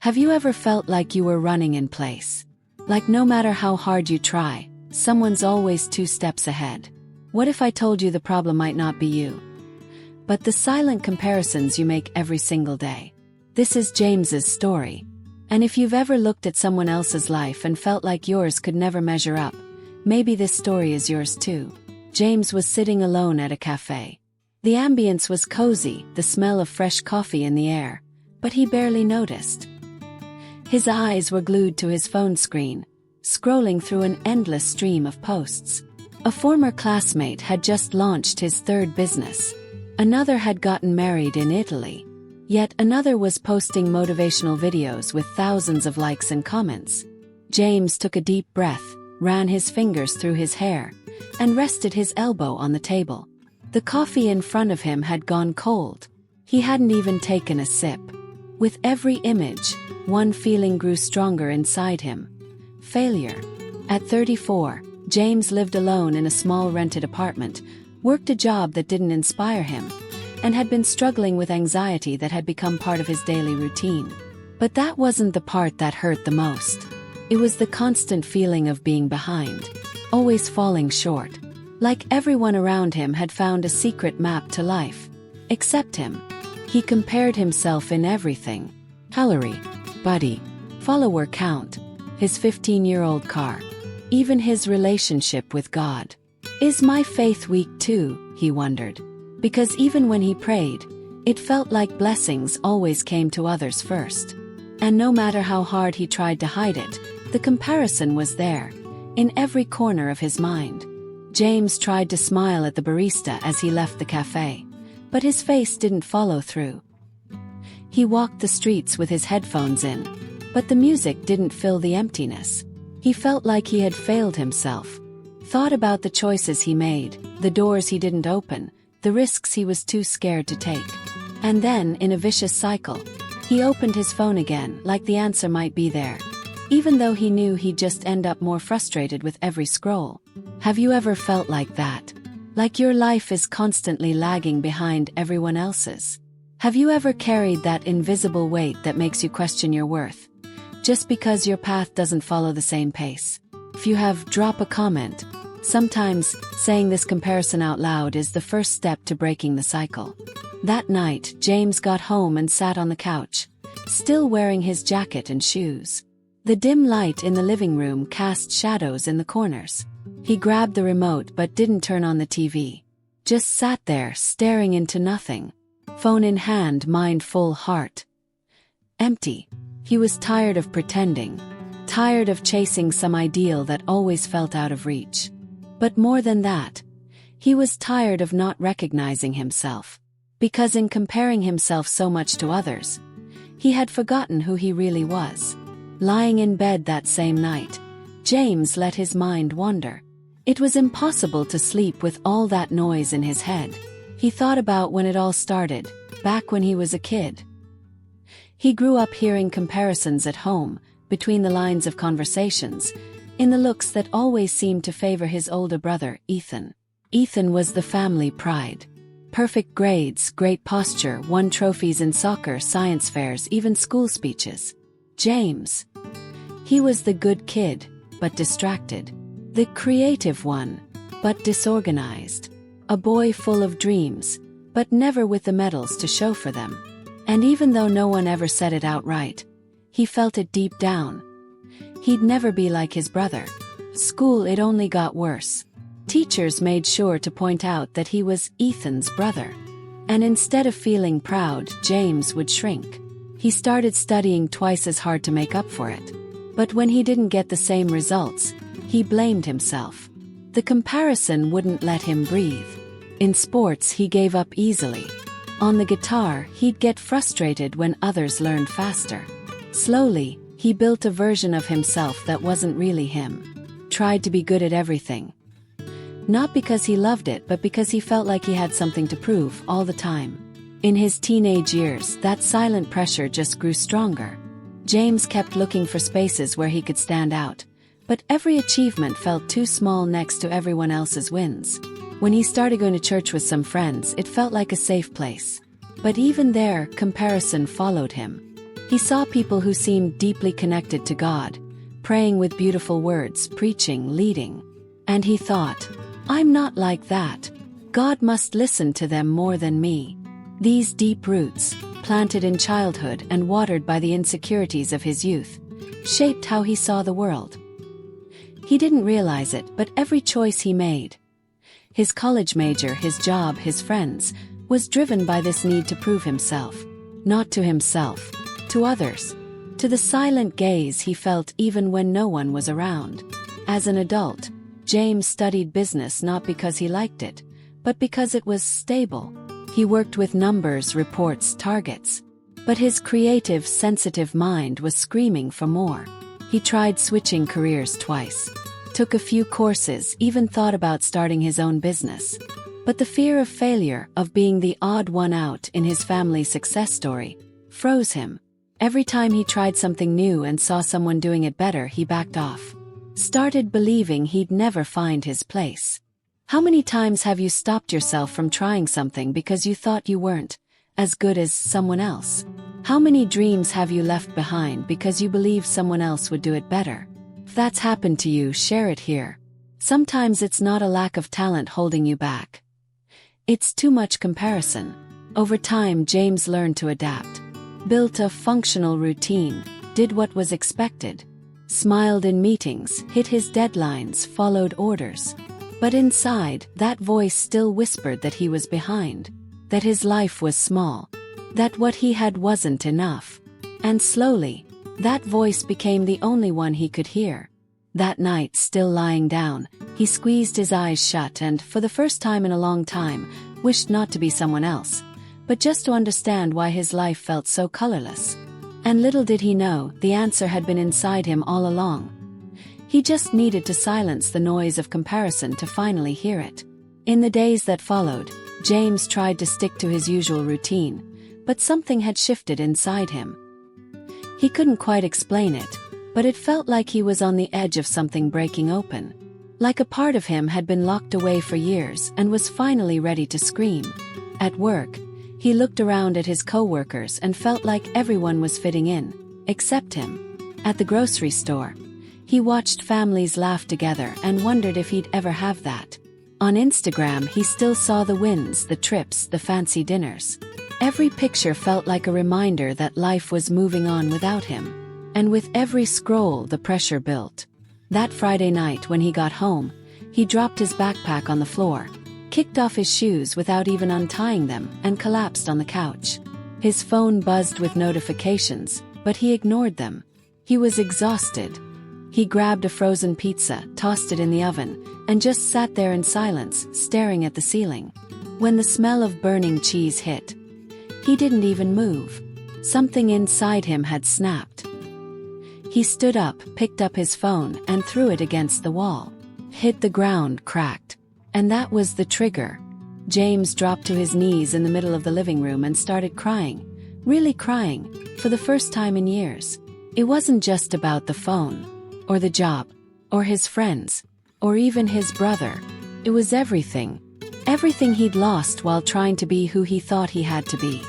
Have you ever felt like you were running in place? Like no matter how hard you try, someone's always 2 steps ahead. What if I told you the problem might not be you, but the silent comparisons you make every single day? This is James's story. And if you've ever looked at someone else's life and felt like yours could never measure up, maybe this story is yours too. James was sitting alone at a cafe. The ambience was cozy, the smell of fresh coffee in the air, but he barely noticed. His eyes were glued to his phone screen, scrolling through an endless stream of posts. A former classmate had just launched his 3rd business. Another had gotten married in Italy. Yet another was posting motivational videos with thousands of likes and comments. James took a deep breath, ran his fingers through his hair, and rested his elbow on the table. The coffee in front of him had gone cold. He hadn't even taken a sip. With every image, one feeling grew stronger inside him: failure. At 34, James lived alone in a small rented apartment, worked a job that didn't inspire him, and had been struggling with anxiety that had become part of his daily routine. But that wasn't the part that hurt the most. It was the constant feeling of being behind, always falling short. Like everyone around him had found a secret map to life, except him. He compared himself in everything: salary, buddy, follower count, his 15-year-old car, even his relationship with God. Is my faith weak too, he wondered. Because even when he prayed, it felt like blessings always came to others first. And no matter how hard he tried to hide it, the comparison was there, in every corner of his mind. James tried to smile at the barista as he left the cafe, but his face didn't follow through. He walked the streets with his headphones in, but the music didn't fill the emptiness. He felt like he had failed himself. Thought about the choices he made, the doors he didn't open, the risks he was too scared to take. And then, in a vicious cycle, he opened his phone again, like the answer might be there, even though he knew he'd just end up more frustrated with every scroll. Have you ever felt like that? Like your life is constantly lagging behind everyone else's? Have you ever carried that invisible weight that makes you question your worth, just because your path doesn't follow the same pace? If you have, drop a comment. Sometimes, saying this comparison out loud is the first step to breaking the cycle. That night, James got home and sat on the couch, still wearing his jacket and shoes. The dim light in the living room cast shadows in the corners. He grabbed the remote but didn't turn on the TV. Just sat there, staring into nothing. Phone in hand, mind full, heart empty. He was tired of pretending, tired of chasing some ideal that always felt out of reach. But more than that, he was tired of not recognizing himself. Because in comparing himself so much to others, he had forgotten who he really was. Lying in bed that same night, James let his mind wander. It was impossible to sleep with all that noise in his head. He thought about when it all started, back when he was a kid. He grew up hearing comparisons at home, between the lines of conversations, in the looks that always seemed to favor his older brother, Ethan. Ethan was the family pride. Perfect grades, great posture, won trophies in soccer, science fairs, even school speeches. James. He was the good kid, but distracted. The creative one, but disorganized. A boy full of dreams, but never with the medals to show for them. And even though no one ever said it outright, he felt it deep down. He'd never be like his brother. School, it only got worse. Teachers made sure to point out that he was Ethan's brother. And instead of feeling proud, James would shrink. He started studying twice as hard to make up for it. But when he didn't get the same results, he blamed himself. The comparison wouldn't let him breathe. In sports, he gave up easily. On the guitar, he'd get frustrated when others learned faster. Slowly, he built a version of himself that wasn't really him. Tried to be good at everything. Not because he loved it, but because he felt like he had something to prove all the time. In his teenage years, that silent pressure just grew stronger. James kept looking for spaces where he could stand out, but every achievement felt too small next to everyone else's wins. When he started going to church with some friends, it felt like a safe place. But even there, comparison followed him. He saw people who seemed deeply connected to God, praying with beautiful words, preaching, leading. And he thought, I'm not like that. God must listen to them more than me. These deep roots, planted in childhood and watered by the insecurities of his youth, shaped how he saw the world. He didn't realize it, but every choice he made, his college major, his job, his friends, was driven by this need to prove himself. Not to himself, to others. To the silent gaze he felt even when no one was around. As an adult, James studied business not because he liked it, but because it was stable. He worked with numbers, reports, targets. But his creative, sensitive mind was screaming for more. He tried switching careers twice. Took a few courses, even thought about starting his own business. But the fear of failure, of being the odd one out in his family's success story, froze him. Every time he tried something new and saw someone doing it better, he backed off. Started believing he'd never find his place. How many times have you stopped yourself from trying something because you thought you weren't as good as someone else? How many dreams have you left behind because you believed someone else would do it better? If that's happened to you, share it here. Sometimes it's not a lack of talent holding you back. It's too much comparison. Over time, James learned to adapt. Built a functional routine, did what was expected. Smiled in meetings, hit his deadlines, followed orders. But inside, that voice still whispered that he was behind. That his life was small. That what he had wasn't enough. And slowly, that voice became the only one he could hear. That night, still lying down, he squeezed his eyes shut and, for the first time in a long time, wished not to be someone else, but just to understand why his life felt so colorless. And little did he know, the answer had been inside him all along. He just needed to silence the noise of comparison to finally hear it. In the days that followed, James tried to stick to his usual routine, but something had shifted inside him. He couldn't quite explain it, but it felt like he was on the edge of something breaking open. Like a part of him had been locked away for years and was finally ready to scream. At work, he looked around at his co-workers and felt like everyone was fitting in, except him. At the grocery store, he watched families laugh together and wondered if he'd ever have that. On Instagram, he still saw the wins, the trips, the fancy dinners. Every picture felt like a reminder that life was moving on without him. And with every scroll, the pressure built. That Friday night when he got home, he dropped his backpack on the floor, kicked off his shoes without even untying them, and collapsed on the couch. His phone buzzed with notifications, but he ignored them. He was exhausted. He grabbed a frozen pizza, tossed it in the oven, and just sat there in silence, staring at the ceiling. When the smell of burning cheese hit, he didn't even move. Something inside him had snapped. He stood up, picked up his phone, and threw it against the wall. Hit the ground, cracked. And that was the trigger. James dropped to his knees in the middle of the living room and started crying. Really crying, for the first time in years. It wasn't just about the phone, or the job, or his friends, or even his brother. It was everything. Everything he'd lost while trying to be who he thought he had to be.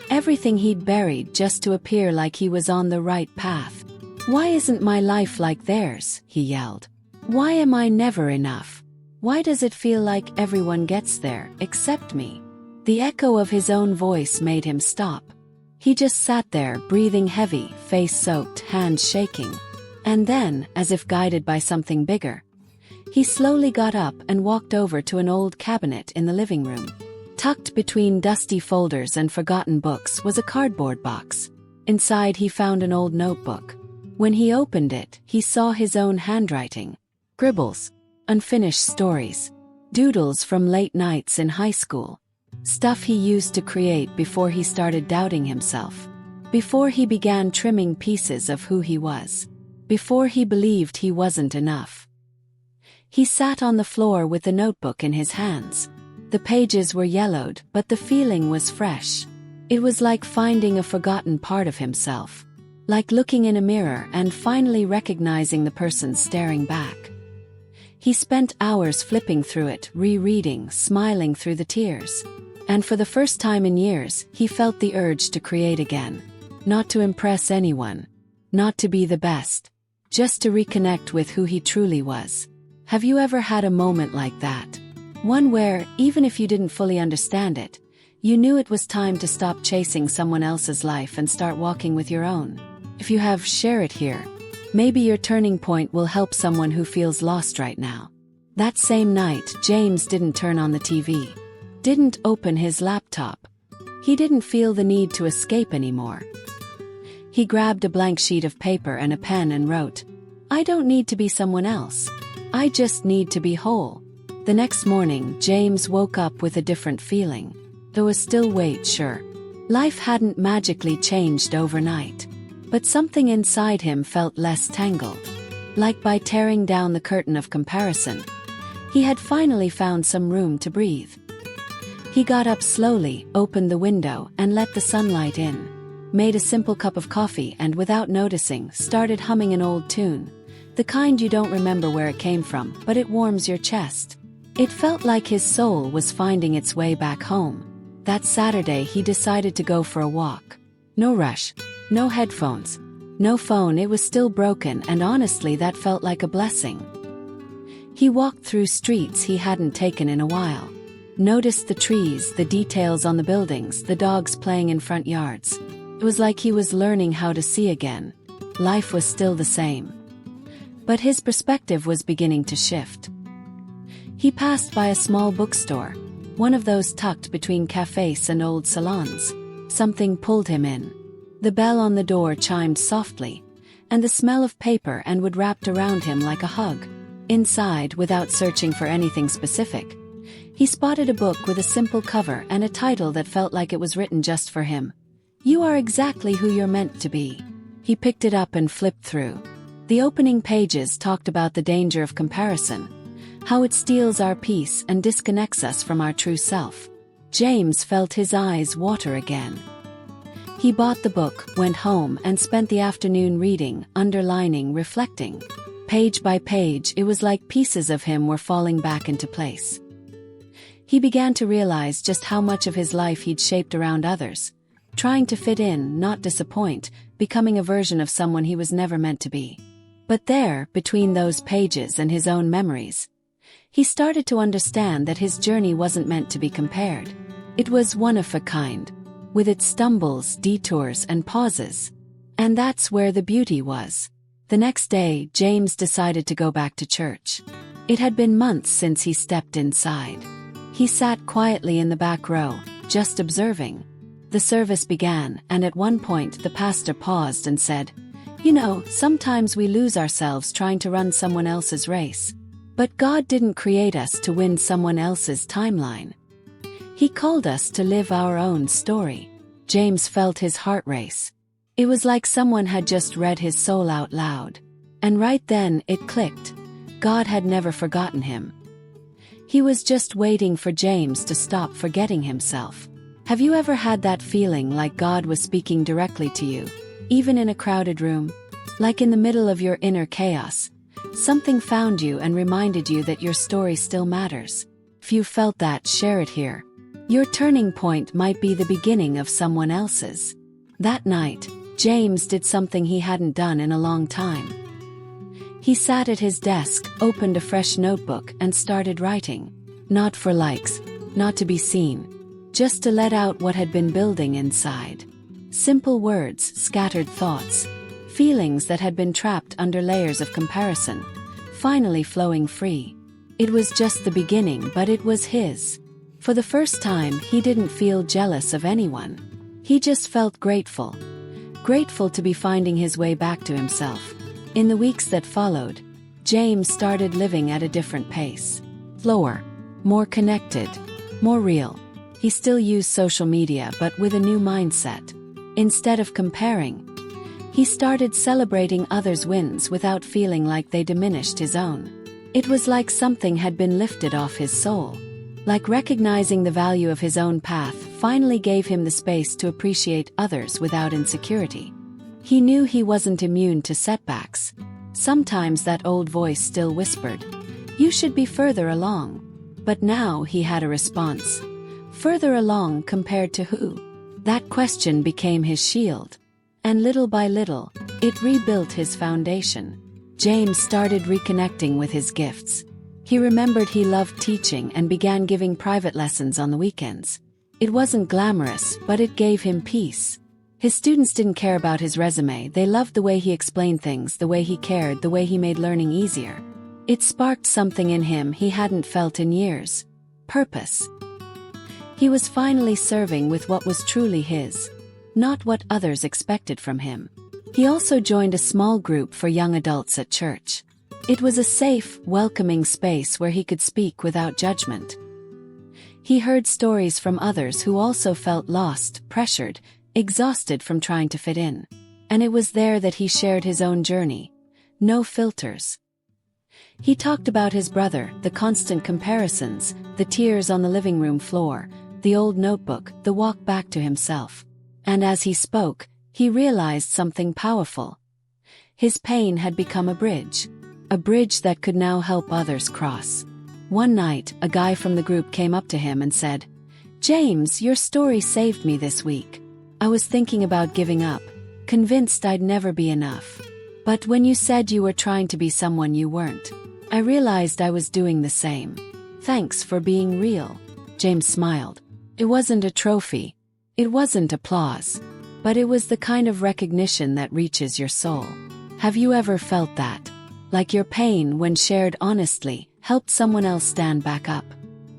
Everything he'd buried just to appear like he was on the right path. Why isn't my life like theirs? He yelled. Why am I never enough? Why does it feel like everyone gets there, except me? The echo of his own voice made him stop. He just sat there, breathing heavy, face soaked, hands shaking. And then, as if guided by something bigger, he slowly got up and walked over to an old cabinet in the living room. Tucked between dusty folders and forgotten books was a cardboard box. Inside he found an old notebook. When he opened it, he saw his own handwriting. Scribbles, unfinished stories, doodles from late nights in high school. Stuff he used to create before he started doubting himself. Before he began trimming pieces of who he was. Before he believed he wasn't enough. He sat on the floor with the notebook in his hands. The pages were yellowed, but the feeling was fresh. It was like finding a forgotten part of himself. Like looking in a mirror and finally recognizing the person staring back. He spent hours flipping through it, rereading, smiling through the tears. And for the first time in years, he felt the urge to create again. Not to impress anyone. Not to be the best. Just to reconnect with who he truly was. Have you ever had a moment like that? One where, even if you didn't fully understand it, you knew it was time to stop chasing someone else's life and start walking with your own. If you have, share it here. Maybe your turning point will help someone who feels lost right now. That same night, James didn't turn on the TV. Didn't open his laptop. He didn't feel the need to escape anymore. He grabbed a blank sheet of paper and a pen and wrote, "I don't need to be someone else. I just need to be whole." The next morning, James woke up with a different feeling. There was still weight, sure. Life hadn't magically changed overnight. But something inside him felt less tangled. Like by tearing down the curtain of comparison, he had finally found some room to breathe. He got up slowly, opened the window, and let the sunlight in. Made a simple cup of coffee and, without noticing, started humming an old tune. The kind you don't remember where it came from, but it warms your chest. It felt like his soul was finding its way back home. That Saturday he decided to go for a walk. No rush, no headphones, no phone. It was still broken, and honestly that felt like a blessing. He walked through streets he hadn't taken in a while. Noticed the trees, the details on the buildings, the dogs playing in front yards. It was like he was learning how to see again. Life was still the same. But his perspective was beginning to shift. He passed by a small bookstore, one of those tucked between cafes and old salons. Something pulled him in. The bell on the door chimed softly, and the smell of paper and wood wrapped around him like a hug. Inside, without searching for anything specific, he spotted a book with a simple cover and a title that felt like it was written just for him. "You are exactly who you're meant to be." He picked it up and flipped through. The opening pages talked about the danger of comparison, how it steals our peace and disconnects us from our true self. James felt his eyes water again. He bought the book, went home, and spent the afternoon reading, underlining, reflecting. Page by page, it was like pieces of him were falling back into place. He began to realize just how much of his life he'd shaped around others, trying to fit in, not disappoint, becoming a version of someone he was never meant to be. But there, between those pages and his own memories, he started to understand that his journey wasn't meant to be compared. It was one of a kind, with its stumbles, detours, and pauses. And that's where the beauty was. The next day, James decided to go back to church. It had been months since he stepped inside. He sat quietly in the back row, just observing. The service began, and at one point the pastor paused and said, "You know, sometimes we lose ourselves trying to run someone else's race. But God didn't create us to win someone else's timeline. He called us to live our own story." James felt his heart race. It was like someone had just read his soul out loud. And right then, it clicked. God had never forgotten him. He was just waiting for James to stop forgetting himself. Have you ever had that feeling like God was speaking directly to you, even in a crowded room? Like in the middle of your inner chaos, something found you and reminded you that your story still matters. If you felt that, share it here. Your turning point might be the beginning of someone else's. That night, James did something he hadn't done in a long time. He sat at his desk, opened a fresh notebook, and started writing. Not for likes, not to be seen, just to let out what had been building inside. Simple words, scattered thoughts, feelings that had been trapped under layers of comparison, finally flowing free. It was just the beginning, but it was his. For the first time, he didn't feel jealous of anyone. He just felt grateful. Grateful to be finding his way back to himself. In the weeks that followed, James started living at a different pace. Slower, more connected, more real. He still used social media, but with a new mindset. Instead of comparing, he started celebrating others' wins without feeling like they diminished his own. It was like something had been lifted off his soul. Like recognizing the value of his own path finally gave him the space to appreciate others without insecurity. He knew he wasn't immune to setbacks. Sometimes that old voice still whispered, "You should be further along." But now he had a response. Further along compared to who? That question became his shield. And little by little, it rebuilt his foundation. James started reconnecting with his gifts. He remembered he loved teaching and began giving private lessons on the weekends. It wasn't glamorous, but it gave him peace. His students didn't care about his resume, they loved the way he explained things, the way he cared, the way he made learning easier. It sparked something in him he hadn't felt in years. Purpose. He was finally serving with what was truly his, not what others expected from him. He also joined a small group for young adults at church. It was a safe, welcoming space where he could speak without judgment. He heard stories from others who also felt lost, pressured, exhausted from trying to fit in. And it was there that he shared his own journey. No filters. He talked about his brother, the constant comparisons, the tears on the living room floor, the old notebook, the walk back to himself. And as he spoke, he realized something powerful. His pain had become a bridge that could now help others cross. One night, a guy from the group came up to him and said, "James, your story saved me this week. I was thinking about giving up, convinced I'd never be enough. But when you said you were trying to be someone you weren't, I realized I was doing the same. Thanks for being real." James smiled. It wasn't a trophy. It wasn't applause. But it was the kind of recognition that reaches your soul. Have you ever felt that? Like your pain, when shared honestly, helped someone else stand back up.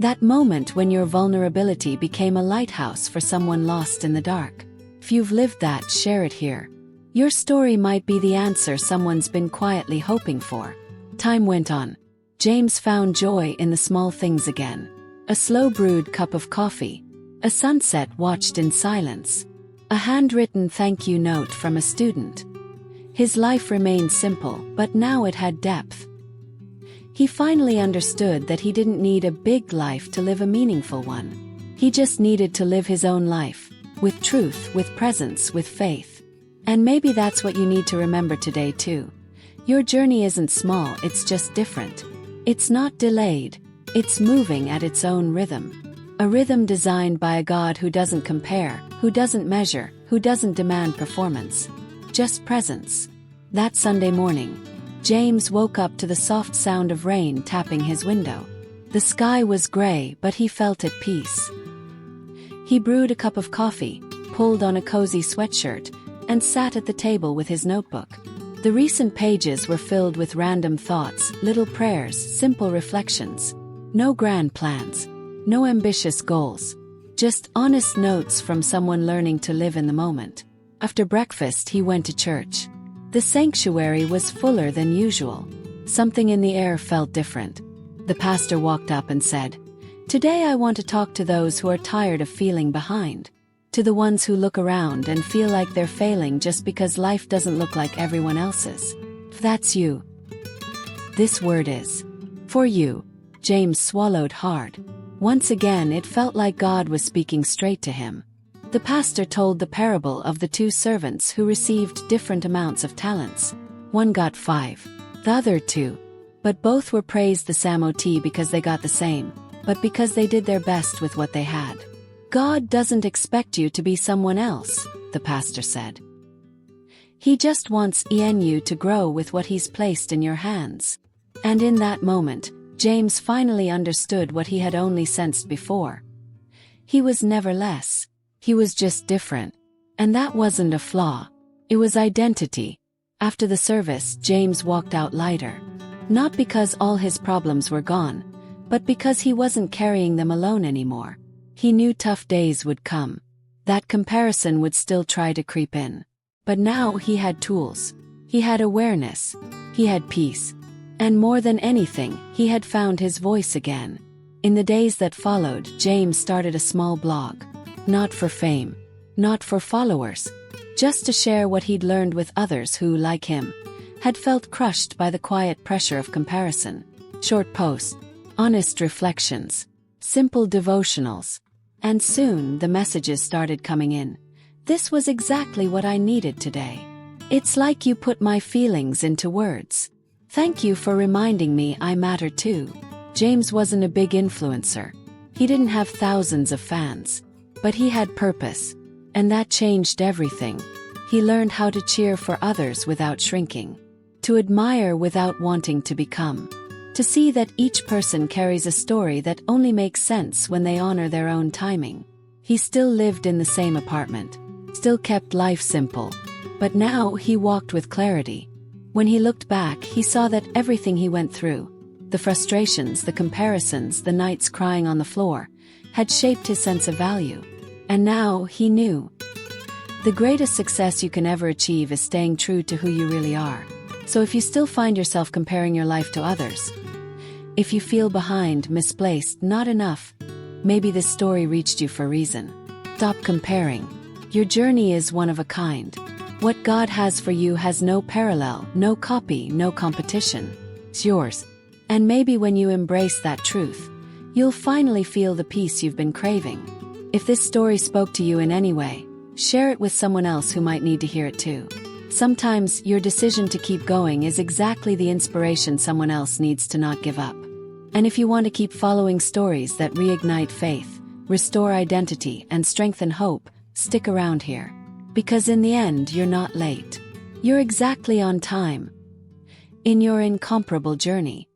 That moment when your vulnerability became a lighthouse for someone lost in the dark. If you've lived that, share it here. Your story might be the answer someone's been quietly hoping for. Time went on. James found joy in the small things again. A slow-brewed cup of coffee. A sunset watched in silence. A handwritten thank you note from a student. His life remained simple, but now it had depth. He finally understood that he didn't need a big life to live a meaningful one. He just needed to live his own life, with truth, with presence, with faith. And maybe that's what you need to remember today too. Your journey isn't small, it's just different. It's not delayed, it's moving at its own rhythm. A rhythm designed by a God who doesn't compare, who doesn't measure, who doesn't demand performance. Just presence. That Sunday morning, James woke up to the soft sound of rain tapping his window. The sky was gray, but he felt at peace. He brewed a cup of coffee, pulled on a cozy sweatshirt, and sat at the table with his notebook. The recent pages were filled with random thoughts, little prayers, simple reflections. No grand plans. No ambitious goals. Just honest notes from someone learning to live in the moment. After breakfast, he went to church. The sanctuary was fuller than usual. Something in the air felt different. The pastor walked up and said, "Today I want to talk to those who are tired of feeling behind. To the ones who look around and feel like they're failing just because life doesn't look like everyone else's. If that's you, this word is for you." James swallowed hard. Once again it felt like God was speaking straight to him. The pastor told the parable of the two servants who received different amounts of talents. One got 5, the other 2. But both were praised the same because they got the same, but because they did their best with what they had. God doesn't expect you to be someone else, the pastor said. He just wants you to grow with what he's placed in your hands. And in that moment, James finally understood what he had only sensed before. He was never less. He was just different. And that wasn't a flaw. It was identity. After the service, James walked out lighter. Not because all his problems were gone, but because he wasn't carrying them alone anymore. He knew tough days would come. That comparison would still try to creep in. But now he had tools. He had awareness. He had peace. And more than anything, he had found his voice again. In the days that followed, James started a small blog. Not for fame. Not for followers. Just to share what he'd learned with others who, like him, had felt crushed by the quiet pressure of comparison. Short posts. Honest reflections. Simple devotionals. And soon the messages started coming in. This was exactly what I needed today. It's like you put my feelings into words. Thank you for reminding me I matter too. James wasn't a big influencer. He didn't have thousands of fans. But he had purpose. And that changed everything. He learned how to cheer for others without shrinking, to admire without wanting to become, to see that each person carries a story that only makes sense when they honor their own timing. He still lived in the same apartment, still kept life simple, but now he walked with clarity. When he looked back, he saw that everything he went through, the frustrations, the comparisons, the nights crying on the floor, had shaped his sense of value. And now he knew. The greatest success you can ever achieve is staying true to who you really are. So if you still find yourself comparing your life to others, if you feel behind, misplaced, not enough, maybe this story reached you for a reason. Stop comparing. Your journey is one of a kind. What God has for you has no parallel, no copy, no competition. It's yours. And maybe when you embrace that truth, you'll finally feel the peace you've been craving. If this story spoke to you in any way, share it with someone else who might need to hear it too. Sometimes your decision to keep going is exactly the inspiration someone else needs to not give up. And if you want to keep following stories that reignite faith, restore identity, and strengthen hope, stick around here. Because in the end, you're not late. You're exactly on time in your incomparable journey.